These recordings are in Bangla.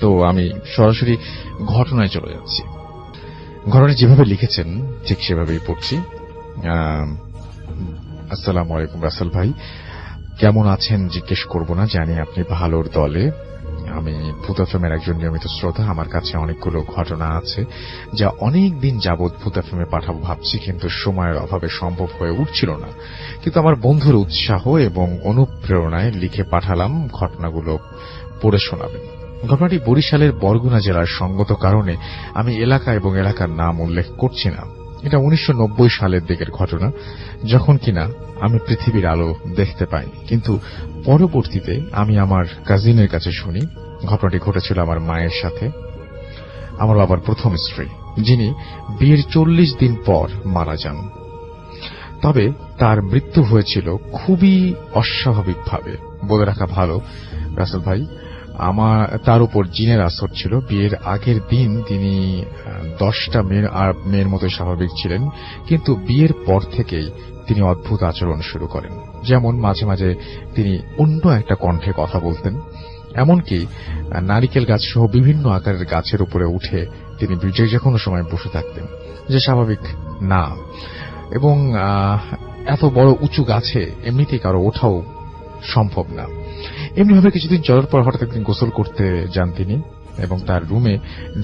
তো আমি সরাসরি ঘটনায় চলে যাচ্ছি। ঘটনা যেভাবে লিখেছেন ঠিক সেভাবেই পড়ছি। আসসালামু আলাইকুম রাসেল ভাই, কেমন আছেন জিজ্ঞেস করব না, জানি আপনি ভালোর দলে। আমি ভূত এফএমের একজন নিয়মিত শ্রোতা। আমার কাছে অনেকগুলো ঘটনা আছে যা অনেক দিন যাবৎ ভূত এফএমে পাঠাবো ভাবছি, কিন্তু সময়ের অভাবে সম্ভব হয়ে উঠছিল না। কিন্তু আমার বন্ধুর উৎসাহ এবং অনুপ্রেরণায় লিখে পাঠালাম, ঘটনাগুলো পড়ে শোনাবেন। ঘটনাটি বরিশালের বরগুনা জেলার সঙ্গত কারণে আমি এলাকা এবং এলাকার নাম উল্লেখ করছি না। এটা 1990 সালের দিকের ঘটনা, যখন কিনা আমি পৃথিবীর আলো দেখতে পাইনি। কিন্তু পরবর্তীতে আমি আমার কাজিনের কাছে শুনি ঘটনাটি ঘটেছিল আমার মায়ের সাথে, আমার বাবার প্রথম স্ত্রী, যিনি বিয়ের 40 দিন পর মারা যান। তবে তার মৃত্যু হয়েছিল খুবই অস্বাভাবিকভাবে। বলে রাখা ভালো রাসেল ভাই, তার উপর জিনের আসর ছিল। বিয়ের আগের দিন তিনি 10টা মেয়ের মতো স্বাভাবিক ছিলেন, কিন্তু বিয়ের পর থেকেই তিনি অদ্ভুত আচরণ শুরু করেন। যেমন মাঝে মাঝে তিনি অন্য একটা কণ্ঠে কথা বলতেন, এমনকি নারিকেল গাছ সহ বিভিন্ন আকারের গাছের উপরে উঠে তিনি যে কোনো সময় বসে থাকতেন, যে স্বাভাবিক না। এবং এত বড় উঁচু গাছে এমনিতেই কারো ওঠাও সম্ভব না। এমনিভাবে কিছুদিন চলার পর হঠাৎ একদিন গোসল করতে যান তিনি, এবং তার রুমে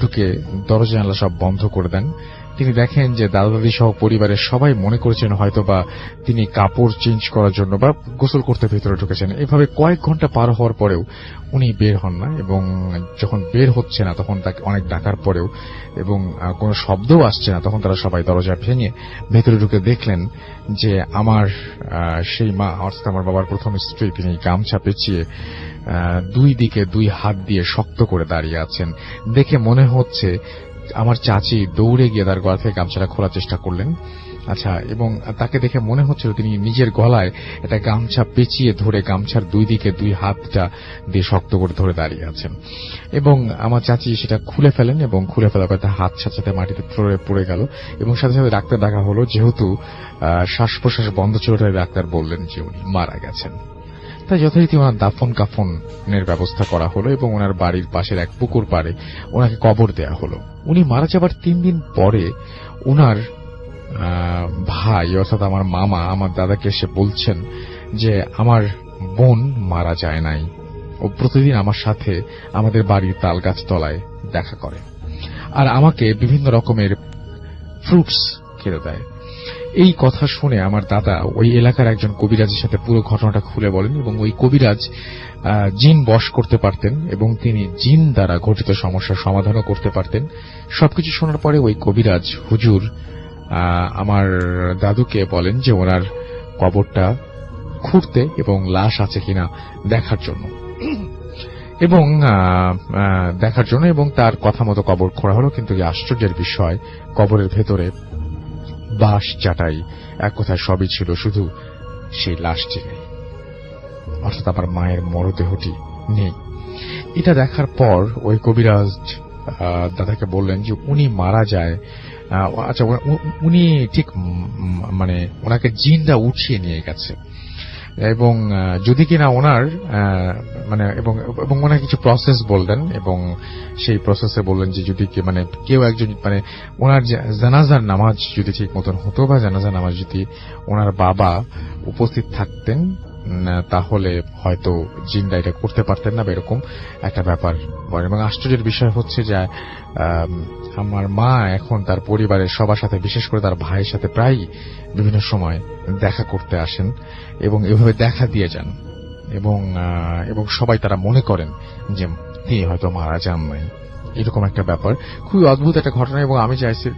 ঢুকে দরজা জানালা সব বন্ধ করে দেন। তিনি দেখেন যে দাদা দাদি সহ পরিবারের সবাই মনে করেছেন হয়তো বা তিনি কাপড় চেঞ্জ করার জন্য বা গোসল করতে ভেতরে ঢুকেছেন। এভাবে কয়েক ঘন্টা পার হওয়ার পরেও উনি বের হন না, এবং যখন বের হচ্ছে না তখন তাকে অনেক ডাকার পরেও এবং কোনো শব্দও আসছে না, তখন তারা সবাই দরজা ভেঙে ভেতরে ঢুকে দেখলেন যে আমার সেই মা, অর্থাৎ আমার বাবার প্রথম স্ত্রী, তিনি গামছা পেঁচিয়ে দুই দিকে দুই হাত দিয়ে শক্ত করে দাঁড়িয়ে আছেন। দেখে মনে হচ্ছে আমার চাচি দৌড়ে গিয়ে তার গলা থেকে গামছাটা খোলার চেষ্টা করলেন। আচ্ছা, এবং তাকে দেখে মনে হচ্ছিল তিনি নিজের গলায় একটা গামছা পেঁচিয়ে ধরে গামছার দুই দিকে দুই হাতটা দিয়ে শক্ত করে ধরে দাঁড়িয়ে আছেন। এবং আমার চাচি সেটা খুলে ফেলেন, এবং খুলে ফেলার পর তার হাত সাথে মাটিতে পড়ে গেল, এবং সাথে সাথে ডাক্তার ডাকা হলো। যেহেতু শ্বাস প্রশ্বাস বন্ধ ছিল, তাই ডাক্তার বললেন যে উনি মারা গেছেন। তাই যথারীতি ওনার দাফন কাফনের ব্যবস্থা করা হলো, এবং ওনার বাড়ির পাশের এক পুকুর পাড়ে ওনাকে কবর দেয়া হলো। উনি মারা যাবার 3 দিন পরে ওনার ভাই, অর্থাৎ আমার মামা, আমার দাদাকে এসে বলছেন যে আমার বোন মারা যায় নাই, ও প্রতিদিন আমার সাথে আমাদের বাড়ির তাল গাছ তলায় দেখা করে, আর আমাকে বিভিন্ন রকমের ফ্রুটস খেতে দেয়। এই কথা শুনে আমার দাদা ওই এলাকার একজন কবিরাজের সাথে পুরো ঘটনাটা খুলে বলেন, এবং ওই কবিরাজ জিন বশ করতে পারতেন, এবং তিনি জিন দ্বারা ঘটিত সমস্যার সমাধানও করতে পারতেন। সবকিছু শোনার পরে ওই কবিরাজ হুজুর আমার দাদুকে বলেন যে ওনার কবরটা খুঁড়তে এবং লাশ আছে কিনা দেখার জন্য, এবং তার কথা মতো কবর খোঁড়া হলো। কিন্তু এই আশ্চর্যের বিষয়, কবরের ভেতরে বাঁশ, চাটাই, এক কথায় সবই ছিল, শুধু সেই লাশটি নেই, অর্থাৎ আমার মায়ের মরদেহটি নেই। এটা দেখার পর ওই কবিরাজ দাদাকে বললেন যে উনি মারা যায়, আচ্ছা উনি ঠিক মানে ওনাকে জিনরা উঠিয়ে নিয়ে গেছে, এবং যদি কিনা ওনার এবং ওনার কিছু প্রসেস বললেন, এবং সেই প্রসেসে বললেন যে যদি কেউ একজন ওনার জানাজার নামাজ যদি ঠিক মতন হতো, বা জানাজার নামাজ যদি ওনার বাবা উপস্থিত থাকতেন, তাহলে হয়তো জিনরা এটা করতে পারতেন না, এরকম একটা ব্যাপার বলেন। এবং আশ্চর্যের বিষয় হচ্ছে যে আমার মা এখন তার পরিবারের সবার সাথে, বিশেষ করে তার ভাইয়ের সাথে প্রায় বিভিন্ন সময় দেখা করতে আসেন, এবং এভাবে দেখা দিয়ে যান, এবং সবাই তারা মনে করেন যে তিনি হয়তো মারা যান নাই। এরকম একটা ব্যাপার, খুবই অদ্ভুত একটা ঘটনা। এবং আমি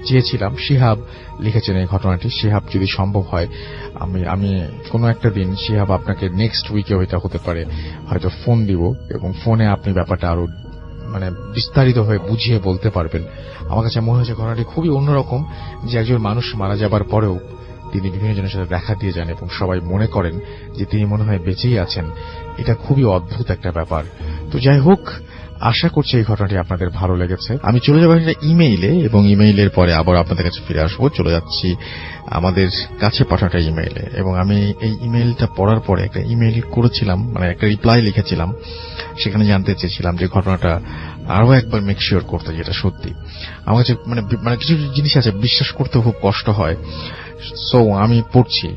চেয়েছিলাম, শিহাব লিখেছেন এই ঘটনাটি, শিহাব যদি সম্ভব হয় আমি কোনো একটা দিন শিহাব আপনাকে নেক্সট উইকে ওইটা হতে পারে হয়তো ফোন দিব, এবং ফোনে আপনি ব্যাপারটা আরো বিস্তারিত হয়ে বুঝিয়ে বলতে পারবেন। আমার কাছে মনে হয়েছে ঘটনাটি খুবই অন্যরকম, যে একজন মানুষ মারা যাবার পরেও তিনি বিভিন্ন জনের সাথে দেখা দিয়ে যান, এবং সবাই মনে করেন যে তিনি মনে হয় বেঁচেই আছেন। এটা খুবই অদ্ভুত একটা ব্যাপার। তো যাই হোক, আশা করছি এই ঘটনাটি আপনাদের ভালো লেগেছে। আমি চলে যাবো একটা ইমেইলে, এবং ইমেইলের পরে আবার আপনাদের কাছে ফিরে আসবো। চলে যাচ্ছি আমাদের কাছে পাঠাটা ইমেইলে, এবং আমি এই ইমেইলটা পড়ার পরে একটা ইমেইল করেছিলাম, মানে একটা রিপ্লাই লিখেছিলাম। সেখানে জানতে চেয়েছিলাম যে ঘটনাটা আরো একবার মেক শিওর করতে, যেটা সত্যি। আমার কাছে মানে কিছু জিনিস আছে বিশ্বাস করতে খুব কষ্ট হয়। সো আমি পড়ছি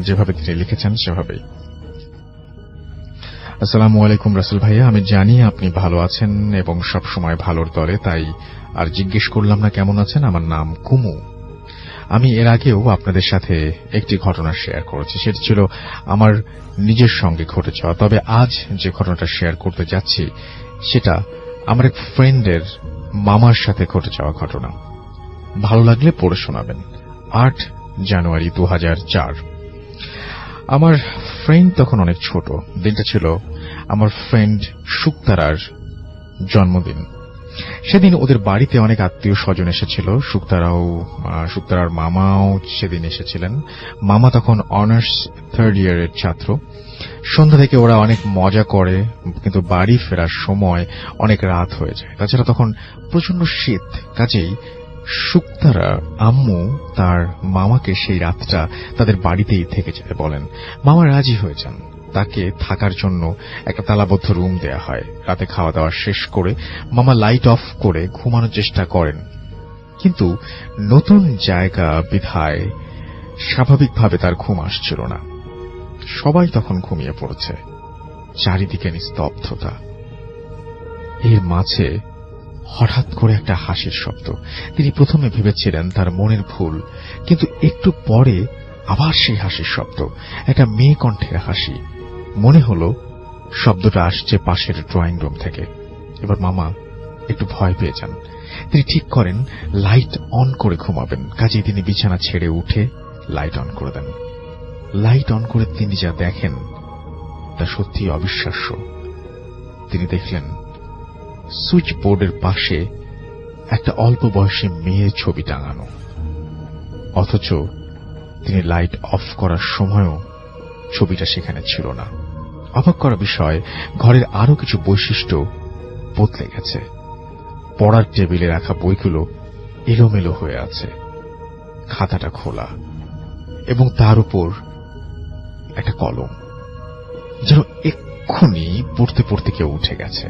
যেভাবে তিনি লিখেছেন সেভাবেই। আসসালামু আলাইকুম রাসেল ভাইয়া, আমি জানি আপনি ভালো আছেন এবং সব সময় ভালোর দলে, তাই আর জিজ্ঞেস করলাম না কেমন আছেন। আমার নাম কুমু। আমি এর আগেও আপনাদের সাথে একটি ঘটনা শেয়ার করেছি, সেটি ছিল আমার নিজের সঙ্গে ঘটে যাওয়া। তবে আজ যে ঘটনাটা শেয়ার করতে যাচ্ছি সেটা আমার এক ফ্রেন্ডের মামার সাথে ঘটে যাওয়া ঘটনা। ভালো লাগলে পড়ে শোনাবেন। 8 জানুয়ারি 2004। আমার ফ্রেন্ড তখন অনেক ছোট। দিনটা ছিল আমার ফ্রেন্ড শুক্তারার জন্মদিন। সেদিন ওদের বাড়িতে অনেক আত্মীয় স্বজন এসেছিল। শুক্তারার মামাও সেদিন এসেছিলেন। মামা তখন অনার্স 3rd ইয়ারের ছাত্র। সন্ধ্যা থেকে ওরা অনেক মজা করে, কিন্তু বাড়ি ফেরার সময় অনেক রাত হয়ে যায়। তাছাড়া তখন প্রচন্ড শীত, কাজেই শুক্তারা আম্মু তার মামাকে সেই রাতটা তাদের বাড়িতেই থেকে যেতে বলেন। মামা রাজি হয়ে যান। তাকে থাকার জন্য একটা তালাবদ্ধ রুম দেয়া হয়। রাতে খাওয়া দাওয়া শেষ করে মামা লাইট অফ করে ঘুমানোর চেষ্টা করেন, কিন্তু নতুন জায়গা বিধায় স্বাভাবিকভাবে তার ঘুম আসছিল না। সবাই তখন ঘুমিয়ে পড়েছে। চারিদিকে নিস্তব্ধতা। এর মাঝে হঠাৎ করে একটা হাসির শব্দ। তিনি প্রথমে ভেবেছিলেন তার মনের ভুল, কিন্তু একটু পরে আবার সেই হাসির শব্দ, একটা মেয়ে কণ্ঠের হাসি। মনে হল শব্দটা আসছে পাশের ড্রয়িং রুম থেকে। এবার মামা একটু ভয় পেয়ে যান। তিনি ঠিক করেন লাইট অন করে ঘুমাবেন। কাজেই তিনি বিছানা ছেড়ে উঠে লাইট অন করে দেন। লাইট অন করে তিনি যা দেখেন তা সত্যি অবিশ্বাস্য। তিনি দেখলেন সুইচ বোর্ডের পাশে একটা অল্প বয়সী মেয়ের ছবি টাঙানো, অথচ তিনি লাইট অফ করার সময়ও ছবিটা সেখানে ছিল না। অবাক করা বিষয়, ঘরের আরো কিছু বৈশিষ্ট্য বদলে গেছে। পড়ার টেবিলে রাখা বইগুলো এলোমেলো হয়ে আছে, খাতাটা খোলা, এবং তার উপর একটা কলম, যেন এক্ষুনি পড়তে পড়তে কেউ উঠে গেছে।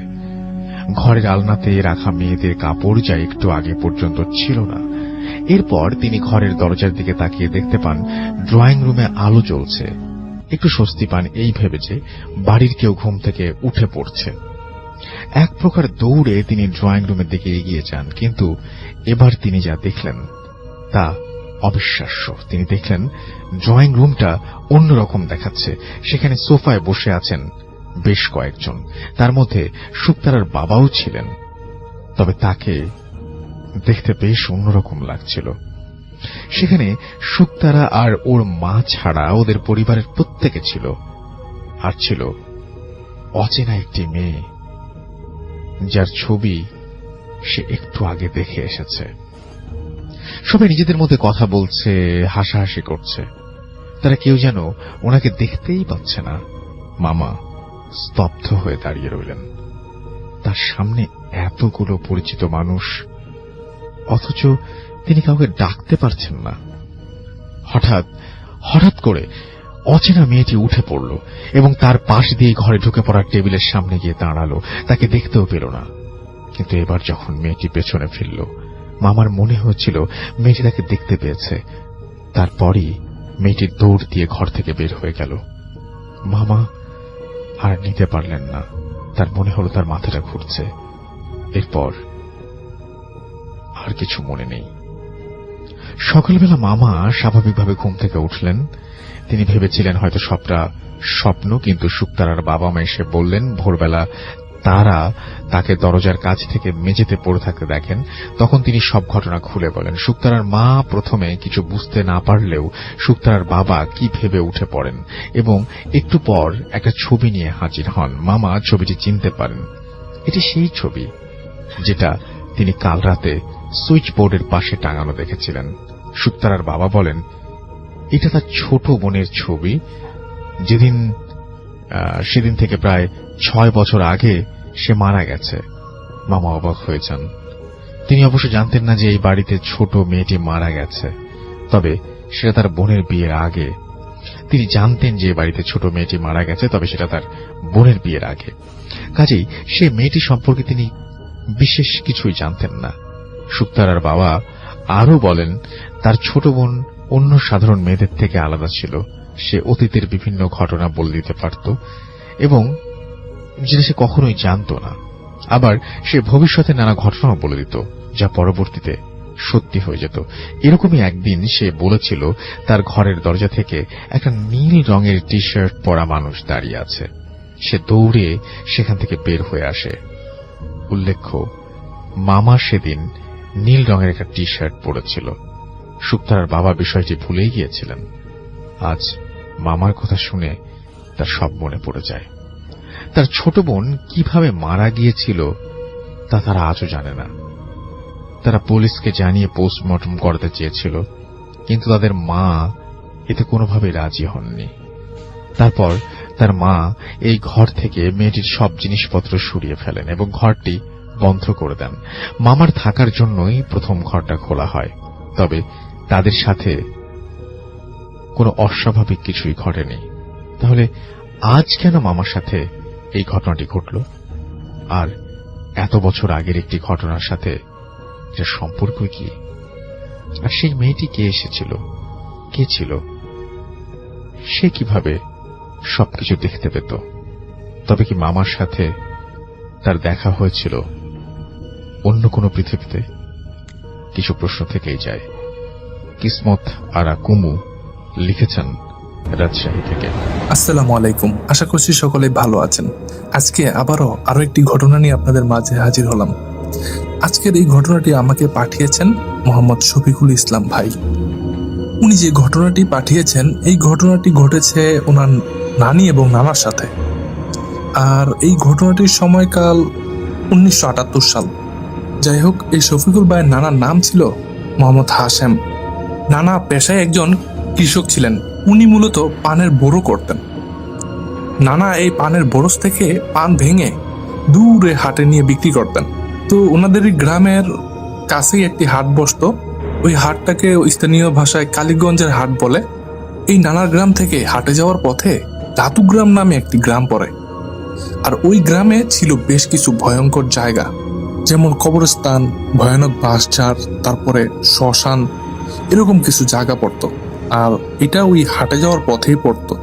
ঘরের আলনাতে রাখা মেয়েদের কাপড় যা একটু আগে পর্যন্ত ছিল না। এরপর তিনি ঘরের দরজার দিকে তাকিয়ে দেখতে পান ড্রয়িং রুমে আলো জ্বলছে। একটু স্বস্তি পান এই ভেবে যে বাড়ির কেউ ঘুম থেকে উঠে পড়ছে। এক প্রকার দৌড়ে তিনি ড্রয়িং রুমের দিকে এগিয়ে যান, কিন্তু এবার তিনি যা দেখলেন তা অবিশ্বাস্য। তিনি দেখলেন ড্রয়িং রুমটা অন্যরকম দেখাচ্ছে। সেখানে সোফায় বসে আছেন বেশ কয়েকজন, তার মধ্যে শুক্তারার বাবাও ছিলেন। তবে তাকে দেখতে বেশ অন্যরকম লাগছিল। সেখানে শুক্তারা আর ওর মা ছাড়া ওদের পরিবারের প্রত্যেকে ছিল, আর ছিল অচেনা একটি মেয়ে যার ছবি সে একটু আগে দেখে এসেছে। সবাই নিজেদের মধ্যে কথা বলছে, হাসাহাসি করছে। তারা কেউ যেন ওনাকে দেখতেই পাচ্ছে না। মামা স্তব্ধ হয়ে দাঁড়িয়ে রইলেন। তার সামনে এতগুলো পরিচিত মানুষ, অথচ তিনি কাউকে ডাকতে পারছেন না। হঠাৎ করে অচেনা মেয়েটি উঠে পড়ল এবং তার পাশ দিয়ে ঘরে ঢুকে পড়ার টেবিলের সামনে গিয়ে দাঁড়ালো। তাকে দেখতেও পেল না। কিন্তু এবার যখন মেয়েটি পেছনে ফিরল, মামার মনে হয়েছিল মেয়েটি তাকে দেখতে পেয়েছে। তারপরই মেয়েটি দৌড় দিয়ে ঘর থেকে বের হয়ে গেল। মামা আর নিতে পারলেন না। তার মনে হলো তার মাথাটা ঘুরছে। এরপর আর কিছু মনে নেই। সকালবেলা মামা স্বাভাবিকভাবে ঘুম থেকে উঠলেন। তিনি ভেবেছিলেন হয়তো সবটা স্বপ্ন, কিন্তু শুক্তারার বাবা মা এসে বললেন ভোরবেলা তারা তাকে দরজার কাছ থেকে মেঝেতে পড়ে থাকতে দেখেন। তখন তিনি সব ঘটনা খুলে বলেন। শুক্তারার মা প্রথমে কিছু বুঝতে না পারলেও শুক্তারার বাবা কি ভেবে উঠে পড়েন এবং একটু পর একটা ছবি নিয়ে হাজির হন। মামা ছবিটি চিনতে পারেন। এটি সেই ছবি যেটা তিনি কাল রাতে সুইচ বোর্ডের পাশে টাঙানো দেখেছিলেন। শুক্তারার বাবা বলেন এটা তার ছোট বোনের ছবি। সেদিন থেকে প্রায় 6 বছর আগে সে মারা গেছে। মামা অবাক হয়ে যান। তিনি অবশ্য জানতেন না যে এই বাড়িতে ছোট মেয়েটি মারা গেছে, তবে সেটা তার বোনের বিয়ের আগে। তিনি জানতেন যে বাড়িতে ছোট মেয়েটি মারা গেছে, তবে সেটা তার বোনের বিয়ের আগে। কাজেই সে মেয়েটি সম্পর্কে তিনি বিশেষ কিছুই জানতেন না। শুক্তারার বাবা আরও বলেন, তার ছোট বোন অন্য সাধারণ মেয়েদের থেকে আলাদা ছিল। সে অতীতের বিভিন্ন ঘটনা বলে দিতে পারত, এবং যেটা সে কখনোই জানত না। আবার সে ভবিষ্যতে নানা ঘটনাও বলে দিত, যা পরবর্তীতে সত্যি হয়ে যেত। এরকমই একদিন সে বলেছিল তার ঘরের দরজা থেকে একটা নীল রঙের টি শার্ট পরা মানুষ দাঁড়িয়ে আছে। সে দৌড়ে সেখান থেকে বের হয়ে আসে। উল্লেখ্য, মামা সেদিন নীল রঙের একটা টি শার্ট পরেছিল। শুক্তারার বাবা বিষয়টি ভুলেই গিয়েছিলেন। আজ মামার কথা শুনে তার সব মনে পড়ে যায়। তার ছোট বোন কিভাবে মারা গিয়েছিল তা তারা আজও জানে না। তারা পুলিশকে জানিয়ে পোস্টমর্টম করতে চেয়েছিল, কিন্তু তাদের মা এতে কোনোভাবেই রাজি হননি। তারপর তার মা এই ঘর থেকে মেয়েটির সব জিনিসপত্র সরিয়ে ফেলেন এবং ঘরটি বন্ধ করে দেন। মামার থাকার জন্যই প্রথম ঘরটা খোলা হয়, তবে তাদের সাথে কোনো অস্বাভাবিক কিছুই ঘটেনি। তাহলে আজ কেন মামার সাথে এই ঘটনাটি ঘটল? আর এত বছর আগের একটি ঘটনার সাথে এর সম্পর্ক কি? আর সেই মেয়েটি কে এসেছিল, কে ছিল? সে কিভাবে সবকিছু দেখতে পেত? তবে কি মামার সাথে তার দেখা হয়েছিল অন্য কোনো পৃথিবীতে? কিছু প্রশ্ন থেকেই যায়। কিসমত আরা কুমু লিখেছেন রাজশাহী থেকে। আসসালামু আলাইকুম, আশা করছি সকলে ভালো আছেন। আজকে আরো একটি ঘটনা নিয়ে আপনাদের মাঝে হাজির হলাম। আজকের এই ঘটনাটি আমাকে পাঠিয়েছেন মোহাম্মদ শফিকুল ইসলাম ভাই। উনি যে ঘটনাটি পাঠিয়েছেন, এই ঘটনাটি ঘটেছে ওনার নানি এবং নানার সাথে। আর এই ঘটনাটির সময়কাল 1978 সাল। যাই হোক, এই শফিকুল ভাইয়ের নানার নাম ছিল মোহাম্মদ হাশেম। নানা পেশায় একজন কৃষক ছিলেন। উনি মূলত পানের বড়ো করতেন। নানা এই পানের বরস থেকে পান ভেঙে দূরে হাটে নিয়ে বিক্রি করতেন। তো ওনাদের গ্রামের কাছেই একটি হাট বসতো। ওই হাটটাকে স্থানীয় ভাষায় কালীগঞ্জের হাট বলে। এই নানার গ্রাম থেকে হাটে যাওয়ার পথে দাতুগ্রাম নামে একটি গ্রাম পড়ে। আর ওই গ্রামে ছিল বেশ কিছু ভয়ঙ্কর জায়গা, যেমন কবরস্থান, ভয়ানক বাঁশঝাড়, তারপরে শ্মশান, এরকম কিছু জায়গা পড়তো। আর এটা ওই হাটে যাওয়ার পথেই পড়তো।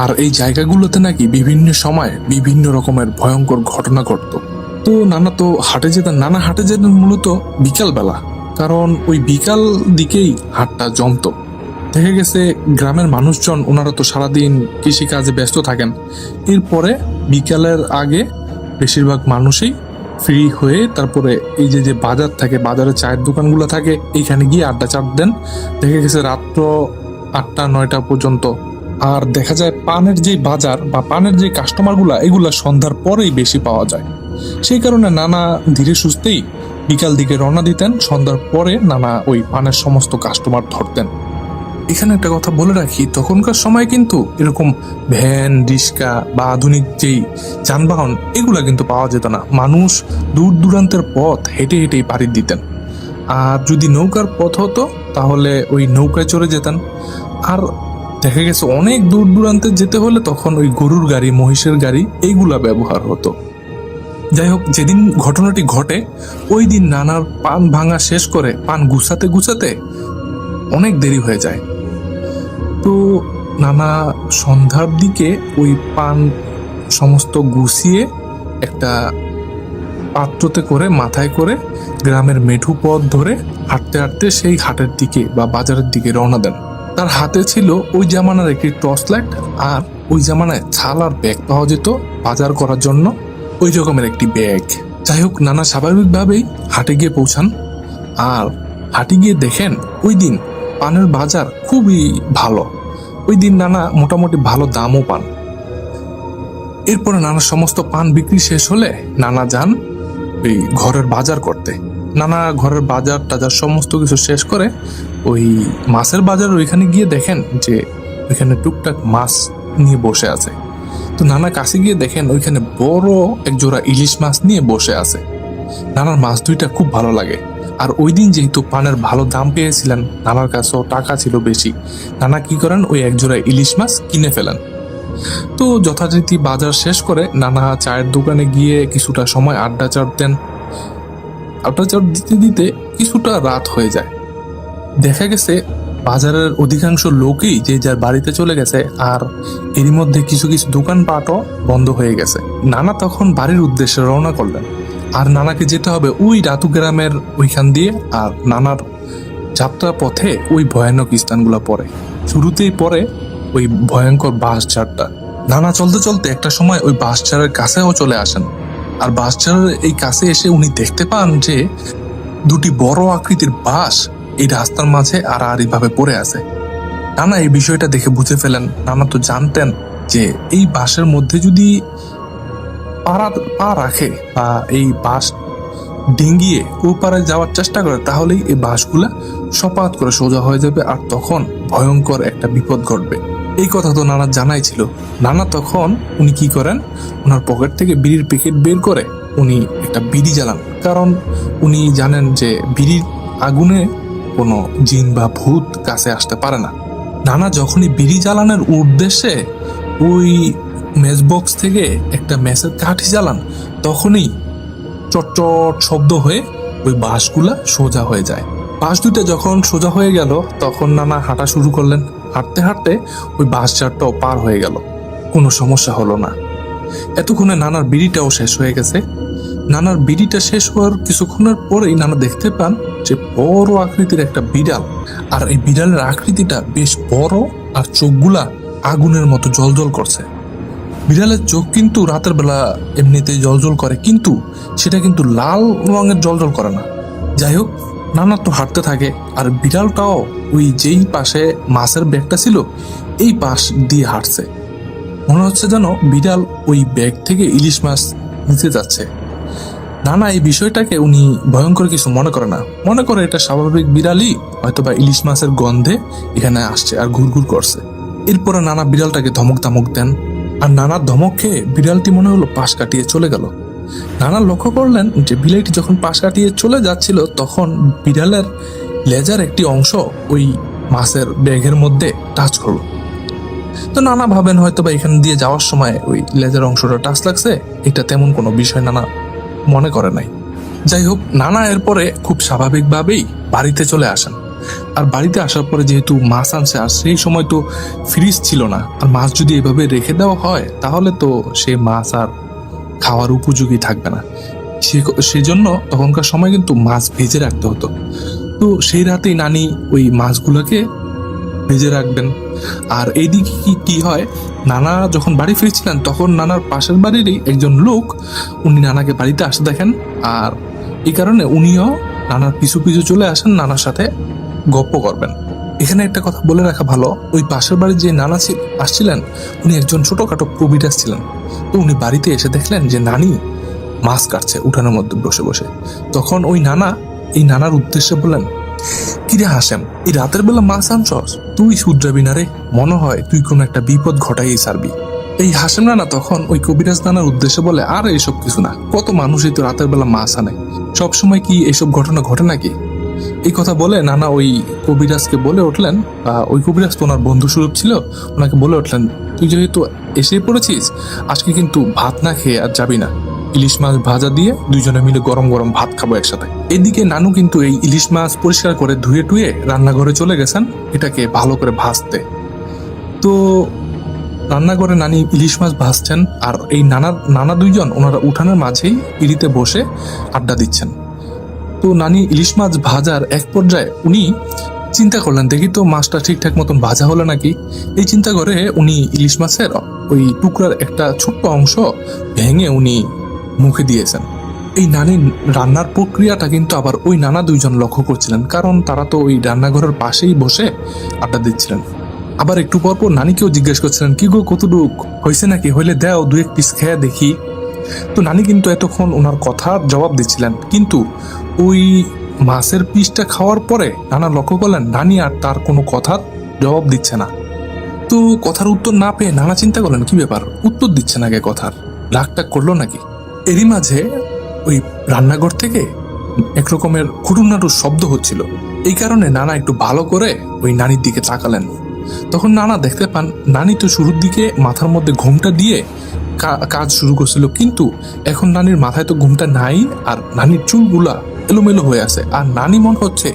আর এই জায়গাগুলোতে নাকি বিভিন্ন সময় বিভিন্ন রকমের ভয়ঙ্কর ঘটনা ঘটতো। তো নানা হাটে যেতেন মূলত বিকাল বেলা, কারণ ওই বিকাল দিকেই হাটটা জমতো। দেখা গেছে গ্রামের মানুষজন ওনারা তো সারাদিন কৃষি কাজে ব্যস্ত থাকেন। এরপরে বিকালের আগে বেশিরভাগ মানুষই ফ্রি হয়ে তারপরে এই যে বাজার থাকে, বাজারে চায়ের দোকানগুলো থাকে, এইখানে গিয়ে আড্ডা চাপ দেন। দেখা গেছে রাত্র 8টা-9টা পর্যন্ত। আর দেখা যায় পানের যে বাজার বা পানের যে কাস্টমারগুলা, এগুলা সন্ধ্যার পরেই বেশি পাওয়া যায়। সেই কারণে নানা ধীরে সুস্থেই বিকাল দিকে রওনা দিতেন। সন্ধ্যার পরে নানা ওই পানের সমস্ত কাস্টমার ধরতেন। এখানে একটা কথা বলে রাখি, তখনকার সময় কিন্তু এরকম ভ্যান, রিক্সা বা আধুনিক যেই যানবাহন, এগুলা কিন্তু পাওয়া যেত না। মানুষ দূর দূরান্তের পথ হেঁটে হেঁটেই পাড়ি দিতেন। আর যদি নৌকার পথ হতো তাহলে ওই নৌকায় চড়ে যেতেন। আর দেখা গেছে অনেক দূর দূরান্তে যেতে হলে তখন ওই গরুর গাড়ি, মহিষের গাড়ি, এইগুলা ব্যবহার হতো। যাই হোক, যেদিন ঘটনাটি ঘটে ওই দিন নানার পান ভাঙা শেষ করে পান গুছাতে গুছাতে অনেক দেরি হয়ে যায়। তো নানা সন্ধ্যার দিকে ওই পান সমস্ত গুছিয়ে একটা পাত্রতে করে মাথায় করে গ্রামের মেঠু পথ ধরে হাঁটতে হাঁটতে সেই হাটের দিকে বা বাজারের দিকে রওনা দেন। তার হাতে ছিল ওই জামানার একটি টর্চ লাইট, আর ওই জামানায় ছাল আর ব্যাগ পাওয়া যেত বাজার করার জন্য, ওই রকমের একটি ব্যাগ। যাই হোক, নানা স্বাভাবিকভাবেই হাটে গিয়ে পৌঁছান। আর হাটে গিয়ে দেখেন ওই দিন পানের বাজার খুবই ভালো। ওই দিন নানা মোটামুটি ভালো দামও পান। এরপরে নানা সমস্ত পান বিক্রি শেষ হলে নানা যান ওই ঘরের বাজার করতে। নানা ঘরের বাজার টাজার সমস্ত কিছু শেষ করে ওই মাছের বাজার ওইখানে গিয়ে দেখেন যে ওইখানে টুকটাক মাছ নিয়ে বসে আছে। তো নানা কাছে গিয়ে দেখেন ওইখানে বড় এক জোড়া ইলিশ মাছ নিয়ে বসে আছে। নানার মাছ দুইটা খুব ভালো লাগে। আর ওই দিন যেহেতু পানের ভালো দাম পেয়েছিলেন, নানার কাছেও টাকা ছিল বেশি, নানা কি করেন ওই এক জোড়া ইলিশ মাছ কিনে ফেলেন। তো যথারীতি বাজার শেষ করে নানা চায়ের দোকানে গিয়ে কিছুটা সময় আড্ডা চাট দেন। আড্ডা চাট দিতে দিতে কিছুটা রাত হয়ে যায়। দেখা গেছে বাজারের অধিকাংশ লোকই যে যার বাড়িতে চলে গেছে, আর এরই মধ্যে কিছু কিছু দোকানপাটও বন্ধ হয়ে গেছে। নানা তখন বাড়ির উদ্দেশ্যে রওনা করলেন। আর নানাকে যেতে হবে ওই রাতু গ্রামের ওইখান দিয়ে। আর নানার যাত্রা পথে ওই ভয়ানক স্থানগুলো পড়ে। শুরুতেই পড়ে ওই ভয়ঙ্কর বাঁশঝাড়টা। নানা চলতে চলতে একটা সময় ওই বাঁশঝাড়ের কাছেও চলে আসেন। আর বাঁশঝাড়ের এই কাছে এসে উনি দেখতে পান যে দুটি বড় আকৃতির বাঁশ এই রাস্তার মাঝে আড়াআড়ি ভাবে পড়ে আছে। নানা এই বিষয়টা দেখে বুঝে ফেলেন। নানা তো জানতেন যে এই বাঁশের মধ্যে যদি পা রাখে বা এই বাঁশ ডিঙ্গিয়ে ওপারে যাওয়ার চেষ্টা করে, তাহলেই এই বাঁশগুলা সপাত করে সোজা হয়ে যাবে, আর তখন ভয়ঙ্কর একটা বিপদ ঘটবে। এই কথা তো নানা জানাই ছিল। নানা তখন উনি কি করেন, ওনার পকেট থেকে বিড়ির প্যাকেট বের করে উনি একটা বিড়ি জ্বালান। কারণ উনি জানেন যে বিড়ির আগুনে কোনো জিন বা ভূত কাছে আসতে পারে না। নানা যখনই বিড়ি জ্বালানোর উদ্দেশ্যে ওই ম্যাচ বক্স থেকে একটা ম্যাচের কাঠি জ্বালান, তখনই চটচট শব্দ হয়ে ওই বাঁশগুলা সোজা হয়ে যায়। বাঁশ দুইটা যখন সোজা হয়ে গেল, তখন নানা হাঁটা শুরু করলেন। হাঁটতে হাঁটতে ওই বাঁশঝাড়টাও পার হয়ে গেল, কোনো সমস্যা হলো না। এতক্ষণে নানার বিড়িটাও শেষ হয়ে গেছে। নানার বিড়িটা শেষ হওয়ার কিছুক্ষণের পরেই নানা দেখতে পান যে বড় আকৃতির একটা বিড়াল। আর এই বিড়ালের আকৃতিটা বেশ বড়, আর চোখগুলা আগুনের মতো জ্বলজ্বল করছে। বিড়ালের চোখ কিন্তু রাতের বেলা এমনিতেই জ্বলজ্বল করে, কিন্তু সেটা কিন্তু লাল রঙের জ্বলজ্বল করে না। যাই হোক, নানা তো হাঁটতে থাকে, আর বিড়ালটাও ওই যেই পাশে মাছের ব্যাগটা ছিল এই পাশ দিয়ে হাঁটছে। মনে হচ্ছে যেন বিড়াল ওই ব্যাগ থেকে ইলিশ মাছ নিতে যাচ্ছে। নানা এই বিষয়টাকে উনি ভয়ঙ্কর কিছু মনে করে না, মনে করে এটা স্বাভাবিক বিড়ালই হয়তোবা ইলিশ মাছের গন্ধে এখানে আসছে আর ঘুরঘুর করছে। এরপরে নানা বিড়ালটাকে ধমক ধমক দেন, আর নানার ধমক খেয়ে বিড়ালটি মনে হলো পাশ কাটিয়ে চলে গেল। নানা লক্ষ্য করলেন যে বিড়ালটি যখন পাশ কাটিয়ে চলে যাচ্ছিল, তখন বিড়ালের লেজার একটি অংশ ওই মাছের ব্যাগের মধ্যে টাচ করলো। তো নানা ভাবেন হয়তোবা এখান দিয়ে যাওয়ার সময় ওই লেজার অংশটা টাচ লাগছে, এটা তেমন কোনো বিষয় নানা মনে করে নাই। যাই হোক, নানা এরপরে খুব স্বাভাবিকভাবেই বাড়িতে চলে আসেন। আর বাড়িতে আসার পরে যেহেতু মাছ আনছে, আর সেই সময় তো ফ্রিজ ছিল না, আর মাছ যদি এভাবে রেখে দেওয়া হয় তাহলে তো সেই মাছ আর খাওয়ার উপযোগী থাকবে না। সেজন্য তখনকার সময় কিন্তু মাছ ভেজে রাখতে হতো। তো সেই রাতেই নানি ওই মাছগুলোকে ভেজে রাখবেন। আর এইদিকে কি হয়, নানা যখন বাড়ি ফিরছিলেন তখন নানার পাশের বাড়িরই একজন লোক উনি নানাকে বাড়িতে আসতে দেখেন। আর এই কারণে উনিও নানার পিছু পিছু চলে আসেন নানার সাথে গপ্প করবেন। এখানে একটা কথা বলে রাখা ভালো, ওই পাশের বাড়ির যে নানা আসছিলেন উনি একজন ছোটখাটো কবিরাজ ছিলেন। তো উনি বাড়িতে এসে দেখলেন যে নানি মাছ কাটছে উঠানের মধ্যে বসে বসে। তখন ওই নানা এই নানার উদ্দেশ্যে বললেন, কিরে হাসেম, এই রাতের বেলা মাছ আনছস? তুই শুধরাবি না রে, মনে হয় তুই কোনো একটা বিপদ ঘটাই ছাড়বি। এই হাসেম নানা তখন ওই কবিরাজ নানার উদ্দেশ্যে বলে, আর এইসব কিছু না, কত মানুষই তো রাতের বেলা মাছ আনে, সবসময় কি এইসব ঘটনা ঘটে নাকি? এই কথা বলে নানা ওই কবিরাজকে বলে উঠলেন, বা ওই কবিরাজ তো ওনার বন্ধু স্বরূপ ছিল, ওনাকে বলে উঠলেন, তুই যেহেতু এসে পড়েছিস, আজকে কিন্তু ভাত না খেয়ে আর যাবি না। ইলিশ মাছ ভাজা দিয়ে দুইজনে মিলে গরম গরম ভাত খাবো একসাথে। এদিকে নানু কিন্তু এই ইলিশ মাছ পরিষ্কার করে ধুয়ে টুয়ে রান্নাঘরে চলে গেছেন এটাকে ভালো করে ভাজতে। তো রান্নাঘরে নানি ইলিশ মাছ ভাজছেন, আর এই নানা দুইজন ওনারা উঠানের মাঝেই পিড়িতে বসে আড্ডা দিচ্ছেন। তো নানি ইলিশ মাছ ভাজার এক পর্যায়ে উনি চিন্তা করলেন, দেখি তো মাছটা ঠিকঠাক মতন ভাজা হলো নাকি। এই চিন্তা করে উনি ইলিশ মাছের ওই টুকরার একটা ছোট্ট অংশ ভেঙে উনি মুখে দিয়েছেন। এই নানির রান্নার প্রক্রিয়াটা কিন্তু আবার ওই নানা দুইজন লক্ষ্য করছিলেন, কারণ তারা তো ওই রান্নাঘরের পাশেই বসে আড্ডা দিচ্ছিলেন। আবার একটু পর পর নানিকেও জিজ্ঞেস করছিলেন, কি গো কতটুক হয়েছে নাকি, হইলে দাও দু এক পিস খেয়ে দেখি। তো নানি কিন্তু এতক্ষণ ওনার কথার জবাব দিচ্ছিলেন, কিন্তু ওই মাছের পিসটা খাওয়ার পরে নানা লক্ষ্য করলেন নানি আর তার কোনো কথার জবাব দিচ্ছে না। তো কথার উত্তর না পেয়ে নানা চিন্তা করলেন কি ব্যাপার, উত্তর দিচ্ছে না কে কথার, রাগটাগ করলো নাকি। এরই মাঝে ওই রান্নাঘর থেকে একরকমের খুটুনাটুর শব্দ হচ্ছিল। এই কারণে নানা একটু ভালো করে ওই নানির দিকে তাকালেন। তখন নানা দেখতে পান নানি তো শুরুর দিকে মাথার মধ্যে ঘুমটা দিয়ে কাজ শুরু করছিল, কিন্তু এখন নানির মাথায় তো ঘুমটা নাই, আর নানির চুলগুলা এলোমেলো হয়ে আছে, আর নানি মনে হচ্ছে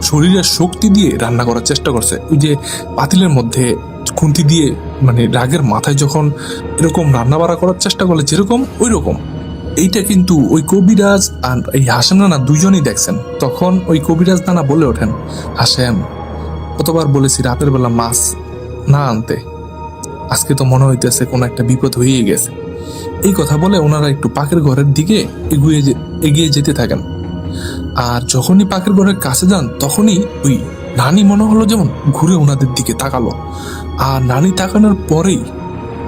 শরীরের শক্তি দিয়ে রান্না করার চেষ্টা করছে। ওই যে পাতিলের মধ্যে খুন্তি দিয়ে মানে রাগের মাথায় যখন এরকম রান্না বাড়া করার চেষ্টা করলে যেরকম ওই রকম। এইটা কিন্তু ওই কবিরাজ আর এই হাসেম নানা দুইজনই দেখছেন। তখন ওই কবিরাজ নানা বলে ওঠেন, হাসেম, কতবার বলেছি রাতের বেলা মাছ না আনতে, আজকে তো মনে হইতেছে কোনো একটা বিপদ হয়ে গেছে। এই কথা বলে ওনারা একটু পাকের ঘরের দিকে এগিয়ে যেতে থাকেন। আর যখনই পাকের ঘরের কাছে যান তখনই ওই নানি মনে হলো যেমন ঘুরে ওনাদের দিকে তাকালো। আর নানি তাকানোর পরেই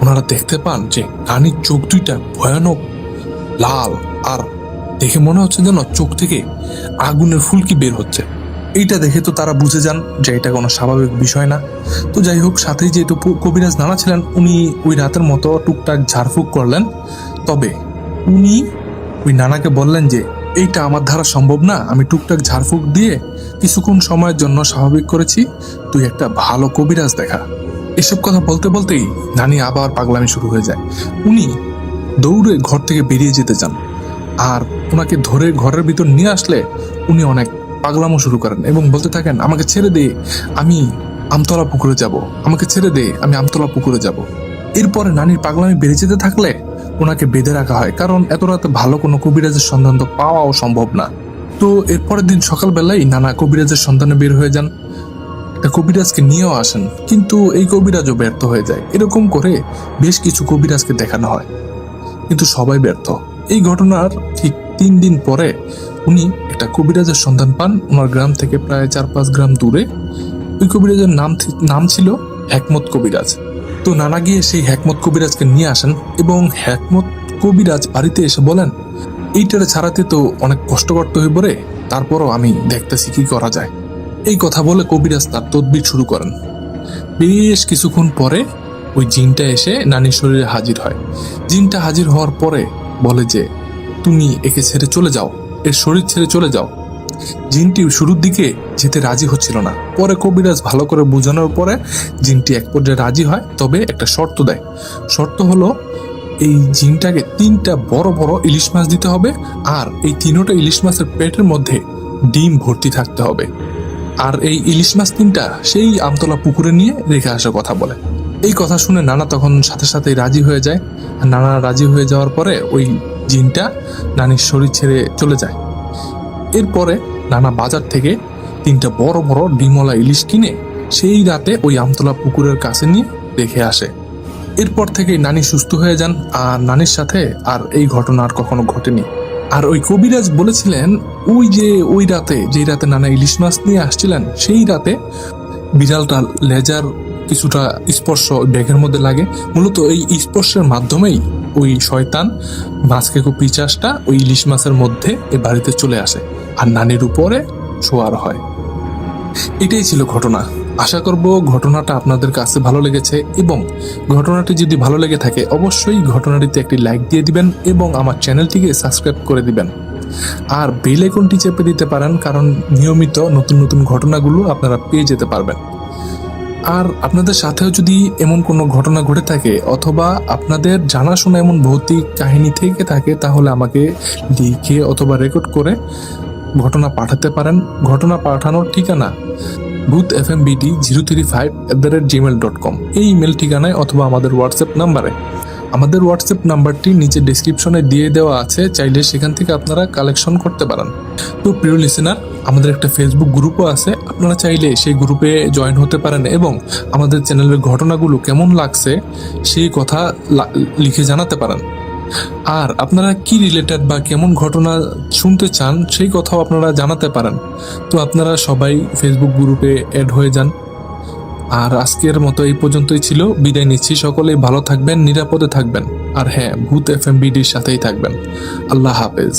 ওনারা দেখতে পান যে নানির চোখ দুইটা ভয়ানক লাল, আর দেখে মনে হচ্ছে যেন চোখ থেকে আগুনের ফুলকি বের হচ্ছে। এইটা দেখে তো তারা বুঝে যান যে এটা কোনো স্বাভাবিক বিষয় না। তো যাই হোক, সাথে যেহেতু কবিরাজ নানা ছিলেন, উনি ওই রাতের মতো টুকটাক ঝাড়ফুঁক করলেন। তবে উনি ওই নানাকে বললেন যে এইটা আমার দ্বারা সম্ভব না, আমি টুকটাক ঝাড়ফুঁক দিয়ে কিছুক্ষণ সময়ের জন্য স্বাভাবিক করেছি, তুই একটা ভালো কবিরাজ দেখা। এসব কথা বলতে বলতেই নানি আবার পাগলামি শুরু হয়ে যায়। উনি দৌড়ে ঘর থেকে বেরিয়ে যেতে চান, আর ওনাকে ধরে ঘরের ভিতর নিয়ে আসলে উনি অনেক পাগলামো শুরু করেন এবং বলতে থাকেন, আমাকে ছেড়ে দে, আমি আমতলা পুকুরে যাব, আমাকে ছেড়ে দে, আমি আমতলা পুকুরে যাব। এরপরে নানির পাগলামি বেড়ে যেতে থাকলে ওনাকে বেঁধে রাখা হয়, কারণ এত রাতে ভালো কোনো কবিরাজের সন্ধান তো পাওয়াও সম্ভব না। তো এরপরের দিন সকালবেলায় নানা কবিরাজের সন্ধানে বের হয়ে যান, একটা কবিরাজকে নিয়েও আসেন, কিন্তু এই কবিরাজও ব্যর্থ হয়ে যায়। এরকম করে বেশ কিছু কবিরাজকে দেখানো হয়, কিন্তু সবাই ব্যর্থ। এই ঘটনার ঠিক 3 দিন পরে উনি একটা কবিরাজের সন্ধান পান ওনার গ্রাম থেকে প্রায় 4-5 গ্রাম দূরে। ওই কবিরাজের নাম ছিল হেকমত কবিরাজ। তো নানা গিয়ে সেই হেকমত কবিরাজকে নিয়ে আসেন এবং হেকমত কবিরাজ বাড়িতে এসে বলেন, এইটারে ছাড়াতে তো অনেক কষ্ট করতে হয়ে পড়ে, তারপরও আমি দেখতেছি কি করা যায়। এই কথা বলে কবিরাজ তার তদবির শুরু করেন। বেশ কিছুক্ষণ পরে ওই জিনটা এসে নানির শরীরে হাজির হয়। জিনটা হাজির হওয়ার পরে বলে যে তুমি একে ছেড়ে চলে যাও, এর শরীর ছেড়ে চলে যাও। জিনটি শুরুর দিকে যেতে রাজি হচ্ছিল না, পরে কবিরাজ ভালো করে বোঝানোর পরে জিনটি এক পর্যায়ে রাজি হয়, তবে একটা শর্ত দেয়। শর্ত হলো এই জিনটাকে 3টা বড় বড় ইলিশ মাছ দিতে হবে, আর এই 3টা ইলিশ মাছের পেটের মধ্যে ডিম ভর্তি থাকতে হবে। আর এই ইলিশ মাছ 3টা সেই আমতলা পুকুরে নিয়ে রেখে আসার কথা বলে। এই কথা শুনে নানা তখন সাথে সাথেই রাজি হয়ে যায়। আর নানা রাজি হয়ে যাওয়ার পরে ওই জিনটা নানির শরীর ছেড়ে চলে যায়। এরপরে নানা বাজার থেকে 3টা বড় বড় ডিমওয়ালা ইলিশ কিনে সেই রাতে ওই আমতলা পুকুরের কাছে নিয়ে রেখে আসে। এরপর থেকে নানি সুস্থ হয়ে যান, আর নানির সাথে আর এই ঘটনা আর কখনো ঘটেনি। আর ওই কবিরাজ বলেছিলেন ওই রাতে, যেই রাতে নানা ইলিশ মাছ নিয়ে আসছিলেন, সেই রাতে বিড়ালটা লেজার কিছুটা স্পর্শ ব্যাগের মধ্যে লাগে। মূলত এই স্পর্শের মাধ্যমেই ওই শয়তান মাছকেকু পিচাসটা ওই ইলিশ মাছের মধ্যে এই বাড়িতে চলে আসে আর নানির উপরে ছোঁয়ার হয়। এটাই ছিল ঘটনা। আশা করব ঘটনাটা আপনাদের কাছে ভালো লেগেছে, এবং ঘটনাটি যদি ভালো লেগে থাকে অবশ্যই ঘটনাটিতে একটি লাইক দিয়ে দিবেন এবং আমার চ্যানেলটিকে সাবস্ক্রাইব করে দিবেন। আর বেল আইকনটি চেপে দিতে পারেন, কারণ নিয়মিত নতুন নতুন ঘটনাগুলো আপনারা পেয়ে যেতে পারবেন। আর আপনাদের সাথেও যদি এমন কোনো ঘটনা ঘটে থাকে অথবা আপনাদের জানাশোনা এমন ভৌতিক কাহিনী থেকে থাকে, তাহলে আমাকে লিখে অথবা রেকর্ড করে ঘটনা পাঠাতে পারেন। ঘটনা পাঠানোর ঠিকানা bhutfmbd035@gmail.com এই ইমেল ঠিকানায় অথবা আমাদের হোয়াটসঅ্যাপ নাম্বারে। আমাদের হোয়াটসঅ্যাপ নাম্বারটি নিচে ডেসক্রিপশনে দিয়ে দেওয়া আছে, চাইলে সেখান থেকে আপনারা কালেকশন করতে পারেন। তো প্রিয় লিসেনার, আমাদের একটা ফেসবুক গ্রুপও আছে, আপনারা চাইলে সেই গ্রুপে জয়েন হতে পারেন এবং আমাদের চ্যানেলের ঘটনাগুলো কেমন লাগছে সেই কথা লিখে জানাতে পারেন। আর আপনারা কি রিলেটেড বা কেমন ঘটনা শুনতে চান সেই কথাও আপনারা জানাতে পারেন। তো আপনারা সবাই ফেসবুক গ্রুপে অ্যাড হয়ে যান। আর আজকের মতো এই পর্যন্তই ছিল, বিদায় নিচ্ছি। সকলেই ভালো থাকবেন, নিরাপদে থাকবেন, আর হ্যাঁ, ভূত এফএমবিডির সাথেই থাকবেন। আল্লাহ হাফেজ।